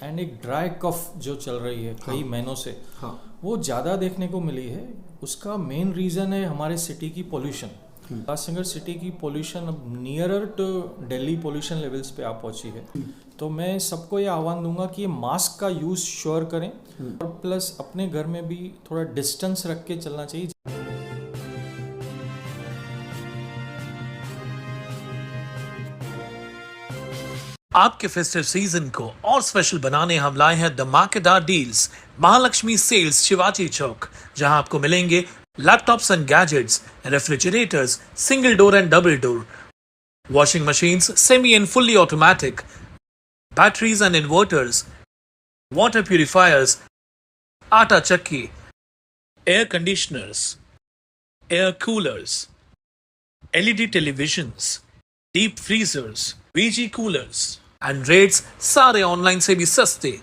And एक dry cough जो चल रही है कई महीनों से, वो ज़्यादा देखने को मिली है। उसका मेन रीज़न है हमारे सिटी की पोल्यूशन। उल्लासनगर सिटी की पोल्यूशन अब nearer to Delhi pollution levels पे आ पहुंची है। तो मैं सबको ये आह्वान दूंगा कि ये मास्क का यूज़ श्योर करें और प्लस अपने घर में भी थोड़ा डिस्टेंस रख के चलना चाहिए। आपके फेस्टिव सीजन को और स्पेशल बनाने हम लाए हैं धमाकेदार डील्स महालक्ष्मी सेल्स शिवाजी चौक, जहां आपको मिलेंगे laptops and gadgets, refrigerators single door and double door, washing machines semi and fully automatic, batteries and inverters, water purifiers, आटा चक्की, air conditioners, air coolers, LED televisions, deep freezers, VG coolers and rates सारे online से भी सस्ते।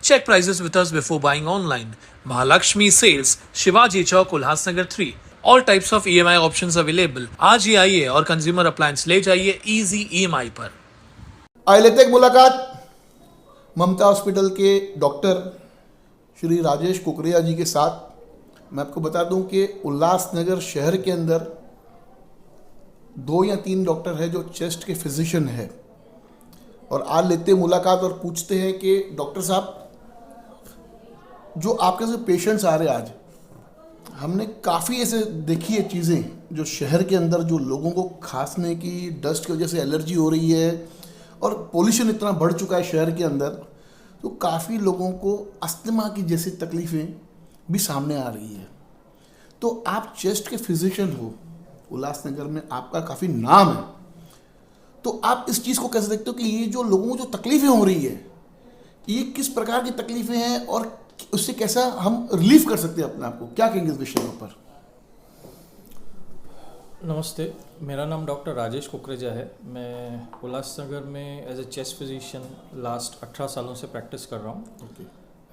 Check prices with us before buying online. Mahalaxmi sales Shivaji Chowk Ulhasnagar 3। All types of EMI options available. आज ही आइए और consumer appliance ले जाइए इजी EMI पर। आइए लेते हैं एक मुलाकात ममता हॉस्पिटल के डॉक्टर श्री राजेश कुकरेजा जी के साथ। मैं आपको बता दूं कि उल्लासनगर शहर के अंदर 2 या 3 डॉक्टर हैं जो चेस्ट के फिजिशियन हैं, और आज लेते हैं मुलाकात और पूछते हैं कि डॉक्टर साहब, जो आपके से पेशेंट्स आ रहे हैं आज, हमने काफ़ी ऐसे देखी है चीज़ें जो शहर के अंदर जो लोगों को खांसने की, डस्ट की वजह से एलर्जी हो रही है, और पोल्यूशन इतना बढ़ चुका है शहर के अंदर, तो काफ़ी लोगों को अस्थमा की जैसी तकलीफ़ें भी सामने आ रही है। तो आप चेस्ट के फिजिशियन हो, उल्लासनगर में आपका काफ़ी नाम है, तो आप इस चीज़ को कैसे देखते हो कि ये जो लोगों को जो तकलीफ़ें हो रही है, ये किस प्रकार की तकलीफ़ें हैं और उससे कैसा हम रिलीफ कर सकते हैं अपने आप को? क्या कहेंगे इस विषय पर? नमस्ते, मेरा नाम डॉक्टर राजेश कुकरेजा है। मैं उल्लासनगर में as a chest physician last 18 सालों से प्रैक्टिस कर रहा हूँ।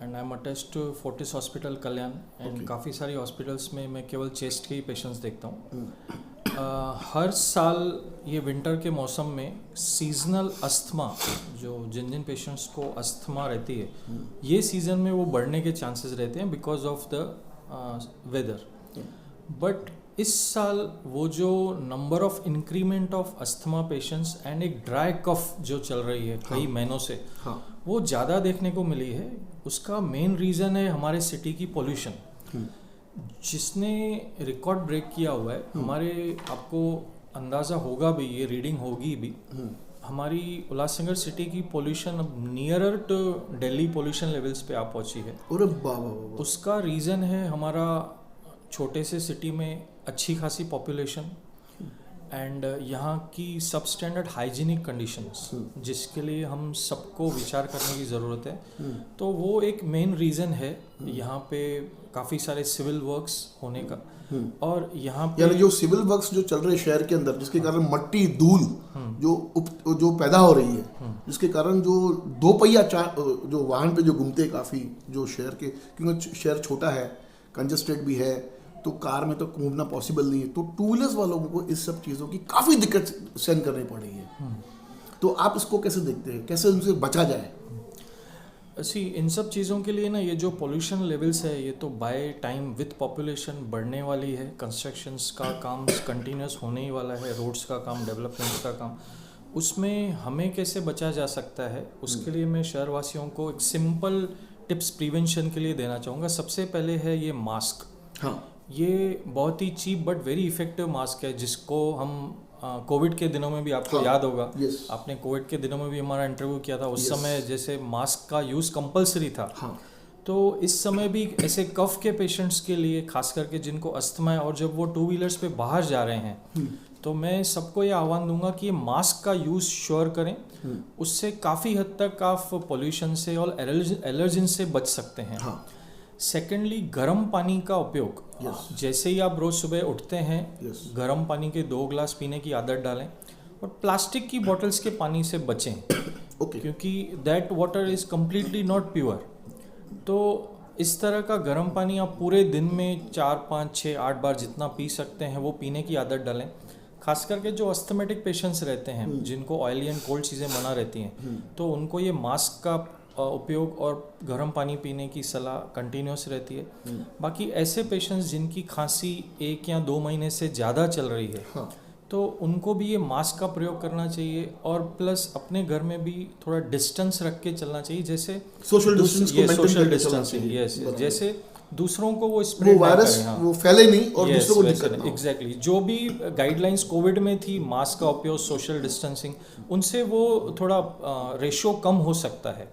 And I am attached to Fortis hospital Kalyan and काफ़ी सारी हॉस्पिटल्स में मैं केवल चेस्ट के ही पेशेंट्स देखता हूँ। हर साल ये विंटर के मौसम में सीजनल अस्थमा, जो जिन जिन पेशेंट्स को अस्थमा रहती है, ये सीज़न में वो बढ़ने के चांसेस रहते हैं because of the weather. But इस साल वो जो number of increment of asthma patients and एक ड्राई कफ जो चल रही है कई महीनों से, वो ज़्यादा देखने को मिली है। उसका मेन रीज़न है हमारे सिटी की पोल्यूशन, जिसने रिकॉर्ड ब्रेक किया हुआ है। हमारे, आपको अंदाज़ा होगा भी, ये रीडिंग होगी भी, हमारी उल्लासनगर सिटी की पोल्यूशन अब nearer to Delhi pollution levels पे आ पहुंची है। उसका रीज़न है हमारा छोटे से सिटी में अच्छी खासी पॉपुलेशन एंड यहाँ की सब स्टैंडर्ड हाइजीनिक कंडीशंस, जिसके लिए हम सबको विचार करने की ज़रूरत है। तो वो एक मेन रीज़न है यहाँ पे काफ़ी सारे सिविल वर्क्स होने का। और यहाँ पे यानी जो सिविल वर्क्स जो चल रहे हैं शहर के अंदर, जिसके कारण मट्टी धूल जो पैदा हो रही है, जिसके कारण जो 2 पहिया जो वाहन पे जो घूमते हैं काफ़ी, जो शहर के, क्योंकि शहर छोटा है, कंजस्टेड भी है, तो कार में तो घूमना पॉसिबल नहीं है, तो 2 व्हीलर्स वालों को इस सब चीज़ों की काफ़ी दिक्कत सहन करनी पड़ रही है। तो आप इसको कैसे देखते हैं, कैसे उनसे बचा जाए? इन सब चीज़ों के लिए ना, ये जो पोल्यूशन लेवल्स है, ये तो बाय टाइम विथ पॉपुलेशन बढ़ने वाली है। कंस्ट्रक्शंस का काम कंटिन्यूस होने ही वाला है, रोड्स का काम, डेवलपमेंट का काम। उसमें हमें कैसे बचा जा सकता है, उसके लिए मैं शहरवासियों को एक सिंपल टिप्स प्रिवेंशन के लिए देना चाहूँगा। सबसे पहले है ये मास्क। ये बहुत ही cheap but very effective mask है, जिसको हम कोविड के दिनों में भी, आपको याद होगा, आपने कोविड के दिनों में भी हमारा इंटरव्यू किया था, उस समय जैसे मास्क का यूज़ कंपलसरी था। तो इस समय भी ऐसे कफ के पेशेंट्स के लिए, खास करके जिनको अस्थमा है और जब वो 2 व्हीलर्स पे बाहर जा रहे हैं, तो मैं सबको ये आह्वान दूंगा कि ये मास्क का यूज़ श्योर करें। उससे काफ़ी हद तक आप पोल्यूशन से और एलर्जिन से बच सकते हैं। सेकेंडली, गर्म पानी का उपयोग। जैसे ही आप रोज़ सुबह उठते हैं, गर्म पानी के 2 ग्लास पीने की आदत डालें, और प्लास्टिक की बॉटल्स के पानी से बचें, क्योंकि that water is completely not pure. तो इस तरह का गर्म पानी आप पूरे दिन में 4, 5, 6, 8 बार जितना पी सकते हैं वो पीने की आदत डालें। खास करके जो अस्थमेटिक पेशेंट्स रहते हैं, जिनको ऑयली एंड कोल्ड चीज़ें मना रहती हैं, तो उनको ये मास्क का उपयोग और गर्म पानी पीने की सलाह कंटिन्यूस रहती है। बाकी ऐसे पेशेंट्स जिनकी खांसी 1 या 2 महीने से ज़्यादा चल रही है, हाँ, तो उनको भी ये मास्क का प्रयोग करना चाहिए और प्लस अपने घर में भी थोड़ा डिस्टेंस रख के चलना चाहिए। जैसे सोशल डिस्टेंस को मेंटेन सोशल करके चलना डिस्टेंसिंग, चाहिए। यस, बराबर। जैसे दूसरों को वो वो स्प्रेड वायरस वो फैले नहीं और दूसरों को दिक्कत ना हो। एग्जैक्टली जो भी गाइडलाइंस कोविड में थी, मास्क का उपयोग, सोशल डिस्टेंसिंग, उनसे वो थोड़ा रेशो कम हो सकता है।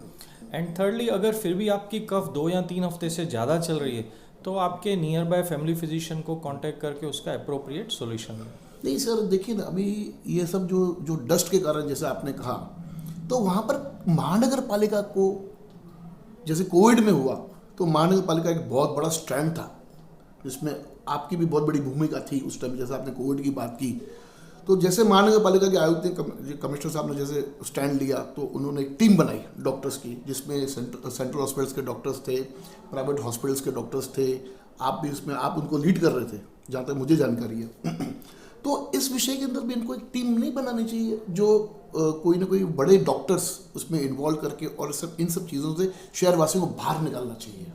एंड थर्डली, अगर फिर भी आपकी कफ 2 या 3 हफ्ते से ज़्यादा चल रही है तो आपके नियर बाय फैमिली फिजिशियन को कांटेक्ट करके उसका अप्रोप्रिएट सॉल्यूशन लें। नहीं सर, देखिए ना, अभी ये सब जो डस्ट के कारण जैसे आपने कहा, तो वहाँ पर महानगर पालिका को, जैसे कोविड में हुआ तो महानगर पालिका एक बहुत बड़ा स्ट्रैंड था जिसमें आपकी भी बहुत बड़ी भूमिका थी उस टाइम, जैसे आपने कोविड की बात की। तो जैसे महानगर पालिका के आयुक्त ने, कमिश्नर साहब ने जैसे स्टैंड लिया, तो उन्होंने एक टीम बनाई डॉक्टर्स की, जिसमें सेंट्रल हॉस्पिटल्स के डॉक्टर्स थे, प्राइवेट हॉस्पिटल्स के डॉक्टर्स थे, आप भी इसमें, आप उनको लीड कर रहे थे जहाँ तक मुझे जानकारी है। तो इस विषय के अंदर भी इनको एक टीम नहीं बनानी चाहिए जो कोई ना कोई बड़े डॉक्टर्स उसमें इन्वॉल्व करके और इन सब चीज़ों से शहरवासियों को बाहर निकालना चाहिए।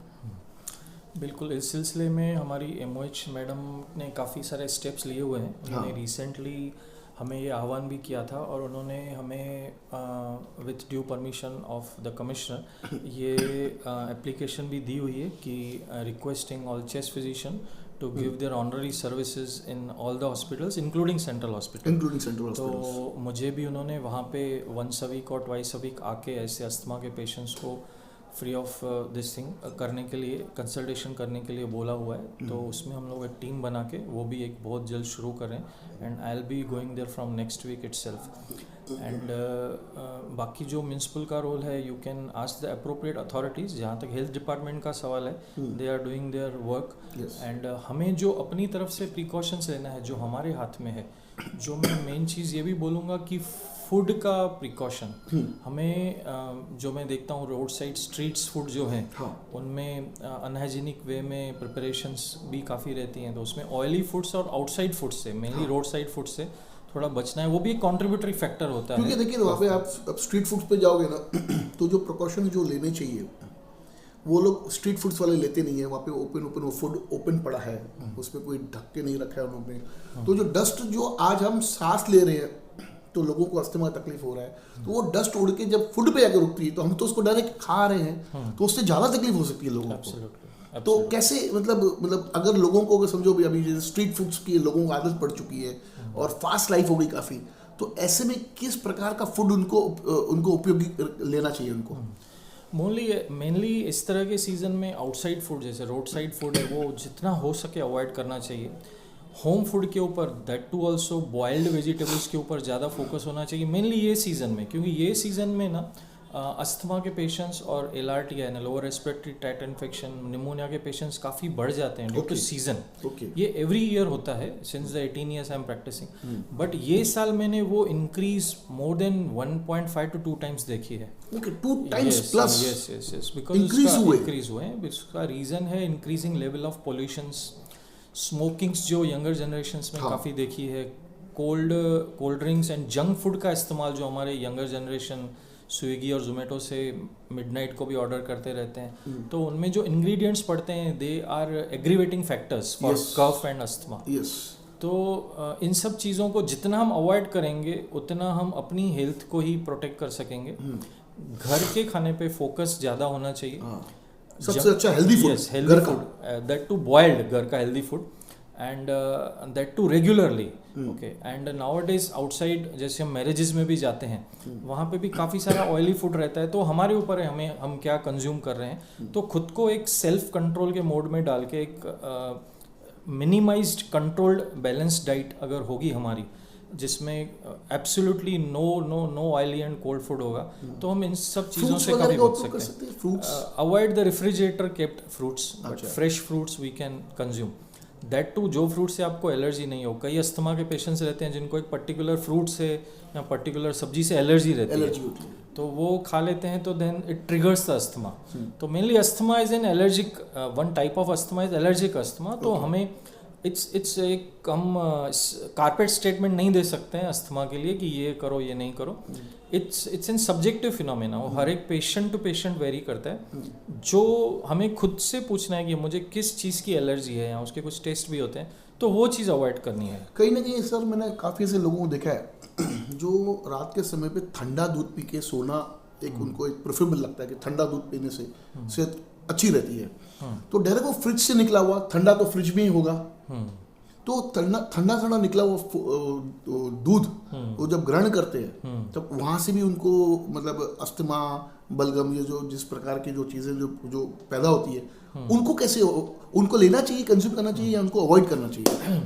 बिल्कुल, इस सिलसिले में हमारी एमओएच मैडम ने काफ़ी सारे स्टेप्स लिए हुए हैं। उन्होंने रिसेंटली हमें ये आह्वान भी किया था और उन्होंने हमें with due permission of the commissioner ये एप्लीकेशन भी दी हुई है कि requesting all chest physician to give their honorary services in all the hospitals including central hospital. तो मुझे भी उन्होंने वहाँ पे once a week और twice a week आके ऐसे अस्थमा के पेशेंट्स को फ्री ऑफ दिस थिंग करने के लिए, कंसल्टेशन करने के लिए बोला हुआ है। तो उसमें हम लोग एक टीम बना के वो भी एक बहुत जल्द शुरू करें and I will be going there from next week itself. And बाकी जो म्यूनसिपल का रोल है, you can ask the appropriate authorities. जहाँ तक हेल्थ डिपार्टमेंट का सवाल है, they are doing their work and हमें जो अपनी तरफ से प्रिकॉशंस लेना है जो हमारे हाथ में है। जो मैं मेन चीज़ ये भी बोलूँगा कि फूड का प्रिकॉशन हमें, जो मैं देखता हूँ रोड साइड स्ट्रीट्स फूड जो हैं, उनमें अनहाइजीनिक वे में प्रिपरेशंस भी काफ़ी रहती हैं। तो उसमें ऑयली फूड्स और आउटसाइड फूड से, मेनली रोड साइड फूड से थोड़ा बचना है। वो भी एक कॉन्ट्रीब्यूटरी फैक्टर होता है। क्योंकि देखिए वहाँ पे आप स्ट्रीट फूड्स पे जाओगे ना, तो जो प्रिकॉशन जो लेने चाहिए वो लोग स्ट्रीट फूड्स वाले लेते नहीं है। वहाँ पे ओपन वो फूड ओपन पड़ा है, उसमें कोई ढक के नहीं रखा है उन्होंने। तो जो डस्ट जो आज हम सांस ले रहे हैं, तो लोगों को अस्थमा का तकलीफ हो रहा है, तो वो डस्ट उड़ के जब फूड पे आकर रुकती है तो हम तो उसको डायरेक्ट खा रहे हैं, तो उससे ज़्यादा तकलीफ हो सकती है लोगों को। तो कैसे, मतलब अगर लोगों को, समझो भी अभी जैसे स्ट्रीट फूड्स की लोगों को आदत पड़ चुकी है और फास्ट लाइफ हो गई काफ़ी, तो ऐसे में किस प्रकार का फूड उनको उपयोगी लेना चाहिए उनको? मेनली इस तरह के सीज़न में आउटसाइड फूड, जैसे रोड साइड फूड है, वो जितना हो सके अवॉइड करना चाहिए। होम फूड के ऊपर, that too also boiled vegetables के ऊपर ज़्यादा फोकस होना चाहिए मेनली ये सीज़न में, क्योंकि ये सीज़न में ना अस्थमा के पेशेंट्स और LRT यानी lower respiratory tract infection, pneumonia के पेशेंट्स काफ़ी बढ़ जाते हैं ड्यू टू सीजन। ये एवरी ईयर होता है since the 18 years I am practicing, but ये साल मैंने वो increase more than 1.5 to 2 times देखी है। Okay, 2 times plus? Yes, because increase हुए हैं। इसका रीज़न है इंक्रीजिंग लेवल ऑफ पोल्यूशंस, स्मोकिंग्स जो यंगर जनरेशंस में काफ़ी देखी है, cold drinks and junk food का इस्तेमाल जो हमारे यंगर जनरेशन स्विगी और जोमेटो से मिडनाइट को भी ऑर्डर करते रहते हैं, तो उनमें जो इंग्रेडिएंट्स पड़ते हैं they are aggravating factors for cough and asthma. तो इन सब चीज़ों को जितना हम अवॉइड करेंगे उतना हम अपनी हेल्थ को ही प्रोटेक्ट कर सकेंगे। घर के खाने पे फोकस ज़्यादा होना चाहिए। सबसे अच्छा healthy food, healthy food, that too boiled, घर का healthy food, and that too regularly. Okay, and nowadays outside जैसे हम मैरिजेस में भी जाते हैं, वहाँ पे भी काफ़ी सारा ऑयली फूड रहता है। तो हमारे ऊपर है हम क्या कंज्यूम कर रहे हैं। तो खुद को एक सेल्फ कंट्रोल के मोड में डाल के एक मिनिमाइज्ड कंट्रोल्ड बैलेंस डाइट अगर होगी हमारी, जिसमें absolutely no oily and cold food होगा, तो हम इन सब चीज़ों से काफ़ी बच सकते हैं। Avoid the refrigerator kept fruits, but fresh fruits we can consume. That too जो फ्रूट से आपको एलर्जी नहीं हो। कई अस्थमा के पेशेंट्स रहते हैं जिनको एक पर्टिकुलर फ्रूट से या पर्टिकुलर सब्जी से एलर्जी रहती है, तो वो खा लेते हैं, तो then it triggers the asthma. तो mainly asthma is an allergic, one type of asthma is allergic asthma. तो हमें इट्स एक हम कारपेट स्टेटमेंट नहीं दे सकते हैं अस्थमा के लिए कि ये करो ये नहीं करो। इट्स इन सब्जेक्टिव फिनोमेना, वो हर एक पेशेंट टू पेशेंट वेरी करता है। जो हमें खुद से पूछना है कि मुझे किस चीज़ की एलर्जी है, या उसके कुछ टेस्ट भी होते हैं, तो वो चीज़ अवॉइड करनी है। कहीं ना कहीं सर मैंने काफ़ी ऐसे लोगों को देखा है जो रात के समय पे ठंडा दूध पी के सोना एक उनको एक प्रेफरेबल लगता है कि ठंडा दूध पीने से सेहत अच्छी रहती है। तो डायरेक्ट वो फ्रिज से निकला हुआ ठंडा तो फ्रिज में ही होगा, तो ठंडा ठंडा निकला वो दूध वो जब ग्रहण करते हैं तब वहाँ से भी उनको मतलब अस्थमा, बलगम, ये जो जिस प्रकार की जो चीज़ें जो पैदा होती है उनको कैसे उनको लेना चाहिए, कंज्यूम करना चाहिए, या उनको अवॉइड करना चाहिए?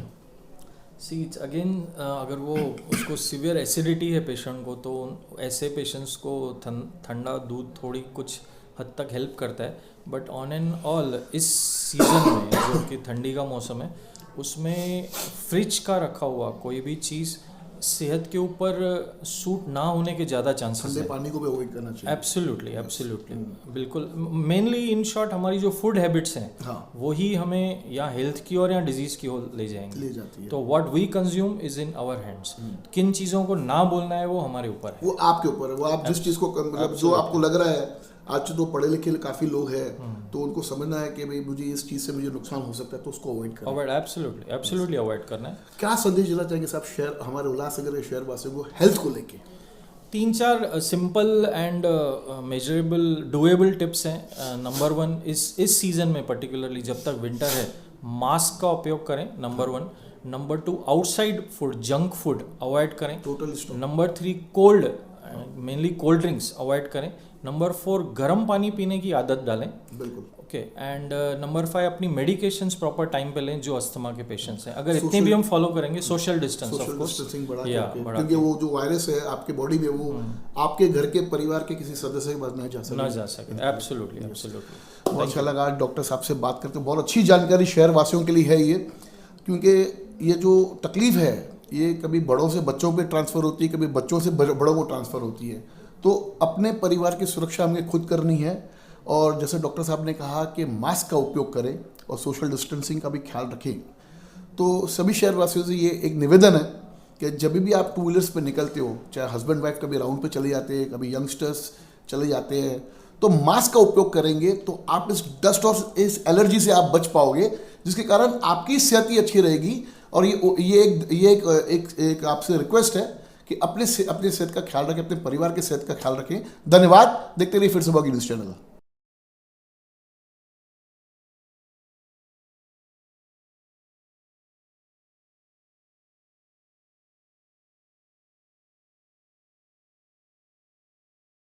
सी इट्स अगेन, अगर वो उसको सीवियर एसिडिटी है पेशेंट को, तो ऐसे पेशेंट्स को ठंडा दूध थोड़ी कुछ हद तक हेल्प करता है। बट ऑन एंड ऑल इस सीज़न में जो कि ठंडी का मौसम है, उसमें फ्रिज का रखा हुआ कोई भी चीज़ सेहत के ऊपर सूट ना होने के ज़्यादा चांसेस ठंडे है। पानी को भी अवॉइड करना चाहिए। एब्सोल्युटली बिल्कुल। मेनली इन शॉर्ट हमारी जो फूड हैबिट्स हैं, हाँ, वही हमें या हेल्थ की ओर या डिजीज़ की ओर ले जाएंगे। ले जाती है। तो what we consume is in our hands. किन चीज़ों को ना बोलना है वो हमारे ऊपर है। वो आपके ऊपर है, वो आप जिस चीज़ को मतलब जो आपको लग रहा है, आज तो पढ़े लिखे काफ़ी लोग हैं तो उनको समझना है कि भाई मुझे इस चीज़ से मुझे नुकसान हो सकता है, तो उसको अवॉइड करना है। अवॉइड एब्सोल्युटली अवॉइड करना है। क्या संदेश देना चाहेंगे साहब शहर हमारे उल्लासनगर के शहर वासियों को हेल्थ को लेके? 3-4 simple and measurable doable tips हैं। नंबर 1, इस सीज़न में पर्टिकुलरली जब तक विंटर है, मास्क का उपयोग करें, number 1। Number 2, outside food, junk food avoid करें। Total stop. Number 3, cold, mainly cold drinks avoid करें। नंबर 4, गर्म पानी पीने की आदत डालें। बिल्कुल। ओके। एंड नंबर 5, अपनी मेडिकेशंस प्रॉपर टाइम पे लें जो अस्थमा के पेशेंट्स हैं। अगर इतने भी हम फॉलो करेंगे, social distance of course, distancing बढ़ा या करके, बढ़ा क्योंकि वो जो वायरस है आपके बॉडी में वो आपके घर के परिवार के किसी सदस्य के पास नहीं जा सकता। ना जा सके। एब्सोल्युटली बहुत अच्छा लगा आज डॉक्टर साहब से बात करके, बहुत अच्छी जानकारी शहर वासियों के लिए है ये, क्योंकि ये जो तकलीफ है ये कभी बड़ों से बच्चों पे ट्रांसफ़र होती है, कभी बच्चों से बड़ों को ट्रांसफ़र होती है। तो अपने परिवार की सुरक्षा हमें खुद करनी है, और जैसे डॉक्टर साहब ने कहा कि मास्क का उपयोग करें और सोशल डिस्टेंसिंग का भी ख्याल रखें। तो सभी शहरवासियों से ये एक निवेदन है कि जब भी आप टू व्हीलर्स पे निकलते हो, चाहे हस्बैंड वाइफ कभी राउंड पे चले जाते हैं, कभी यंगस्टर्स चले जाते हैं, तो मास्क का उपयोग करेंगे तो आप इस डस्ट और इस एलर्जी से आप बच पाओगे, जिसके कारण आपकी सेहत ही अच्छी रहेगी। और ये एक आपसे रिक्वेस्ट है कि अपने सेहत का ख्याल रखें, अपने परिवार के सेहत का ख्याल रखें। धन्यवाद। देखते रहिए फिर से बागी न्यूज़ चैनल।